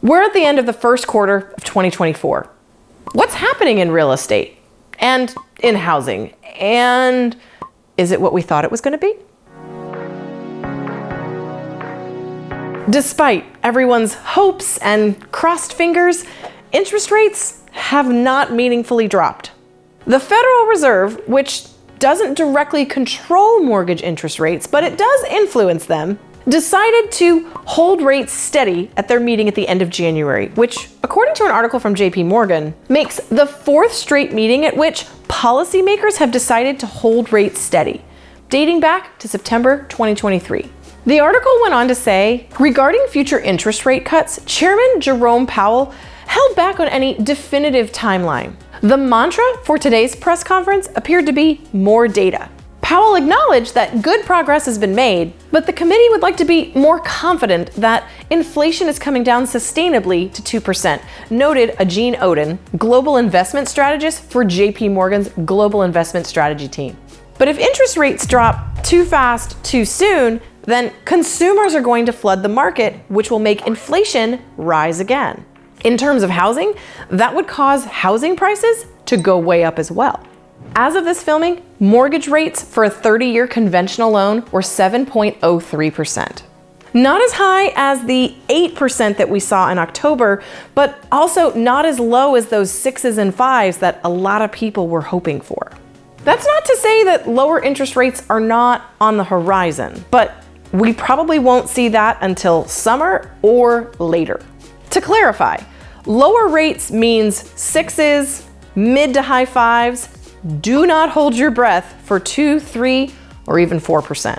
We're at the end of the first quarter of 2024. What's happening in real estate and in housing? And is it what we thought it was going to be? Despite everyone's hopes and crossed fingers, interest rates have not meaningfully dropped. The Federal Reserve, which doesn't directly control mortgage interest rates, but it does influence them, decided to hold rates steady at their meeting at the end of January, which, according to an article from JP Morgan, makes the fourth straight meeting at which policymakers have decided to hold rates steady, dating back to September 2023. The article went on to say, regarding future interest rate cuts, Chairman Jerome Powell held back on any definitive timeline. The mantra for today's press conference appeared to be more data. Powell acknowledged that good progress has been made, but the committee would like to be more confident that inflation is coming down sustainably to 2%, noted Gene Oden, global investment strategist for JP Morgan's global investment strategy team. But if interest rates drop too fast, too soon, then consumers are going to flood the market, which will make inflation rise again. In terms of housing, that would cause housing prices to go way up as well. As of this filming, mortgage rates for a 30-year conventional loan were 7.03%. Not as high as the 8% that we saw in October, but also not as low as those 6s and 5s that a lot of people were hoping for. That's not to say that lower interest rates are not on the horizon, but we probably won't see that until summer or later. To clarify, lower rates means 6s, mid to high 5s. Do not hold your breath for 2, 3, or even 4%.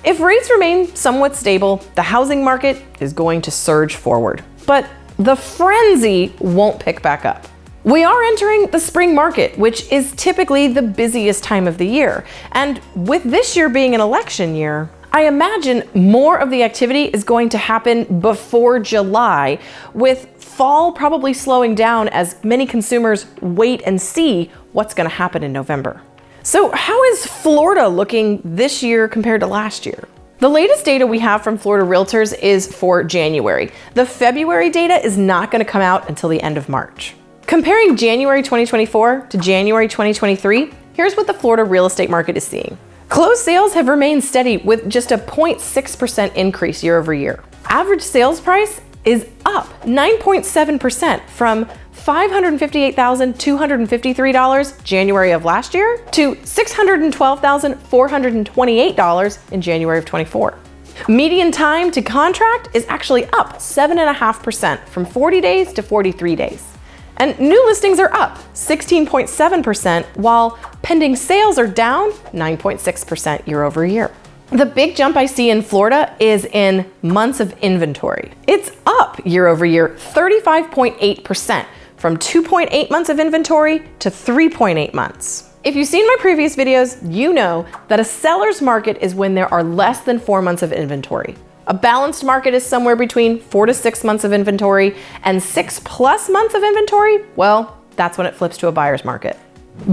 If rates remain somewhat stable, the housing market is going to surge forward, but the frenzy won't pick back up. We are entering the spring market, which is typically the busiest time of the year. And with this year being an election year, I imagine more of the activity is going to happen before July, with fall probably slowing down as many consumers wait and see what's going to happen in November. So how is Florida looking this year compared to last year? The latest data we have from Florida Realtors is for January. The February data is not going to come out until the end of March. Comparing January 2024 to January 2023, here's what the Florida real estate market is seeing. Closed sales have remained steady with just a 0.6% increase year over year. Average sales price is up 9.7% from $558,253 January of last year to $612,428 in January of 24. Median time to contract is actually up 7.5% from 40 days to 43 days. And new listings are up 16.7%, while pending sales are down 9.6% year over year. The big jump I see in Florida is in months of inventory. It's up year over year 35.8%, from 2.8 months of inventory to 3.8 months. If you've seen my previous videos, you know that a seller's market is when there are less than 4 months of inventory. A balanced market is somewhere between 4 to 6 months of inventory, and 6+ months of inventory, well, that's when it flips to a buyer's market.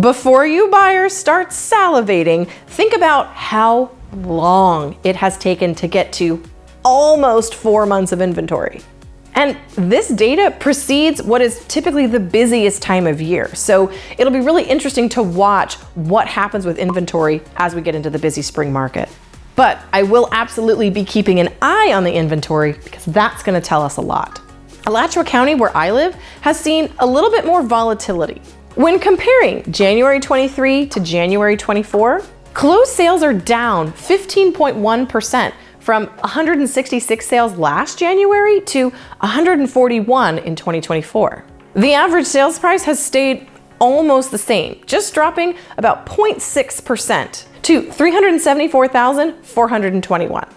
Before you buyers start salivating, think about how long it has taken to get to almost 4 months of inventory. And this data precedes what is typically the busiest time of year. So it'll be really interesting to watch what happens with inventory as we get into the busy spring market. But I will absolutely be keeping an eye on the inventory because that's going to tell us a lot. Alachua County, where I live, has seen a little bit more volatility. When comparing January 23 to January 24, closed sales are down 15.1%, from 166 sales last January to 141 in 2024. The average sales price has stayed almost the same, just dropping about 0.6% to $374,421.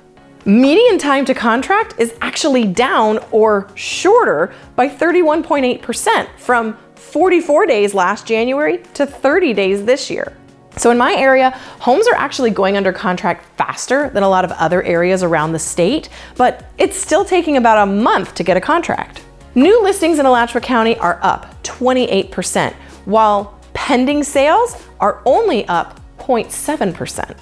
Median time to contract is actually down or shorter by 31.8%, from 44 days last January to 30 days this year. So in my area, homes are actually going under contract faster than a lot of other areas around the state, but it's still taking about a month to get a contract. New listings in Alachua County are up 28%, while pending sales are only up 0.7%.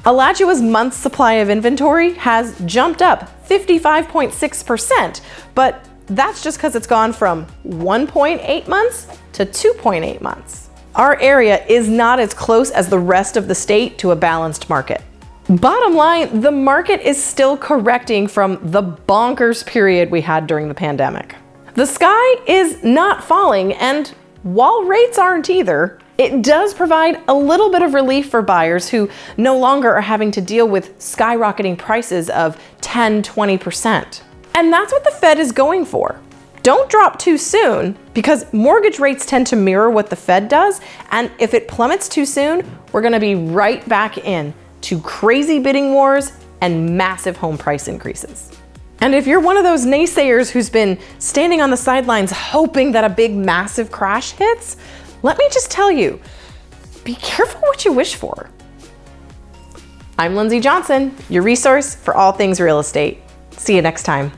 Alachua's month's supply of inventory has jumped up 55.6%, but that's just because it's gone from 1.8 months to 2.8 months. Our area is not as close as the rest of the state to a balanced market. Bottom line, the market is still correcting from the bonkers period we had during the pandemic. The sky is not falling, and while rates aren't either, it does provide a little bit of relief for buyers who no longer are having to deal with skyrocketing prices of 10–20%. And that's what the Fed is going for. Don't drop too soon, because mortgage rates tend to mirror what the Fed does, and if it plummets too soon, we're gonna be right back in to crazy bidding wars and massive home price increases. And if you're one of those naysayers who's been standing on the sidelines hoping that a big massive crash hits, let me just tell you, be careful what you wish for. I'm Lindsey Johnson, your resource for all things real estate. See you next time.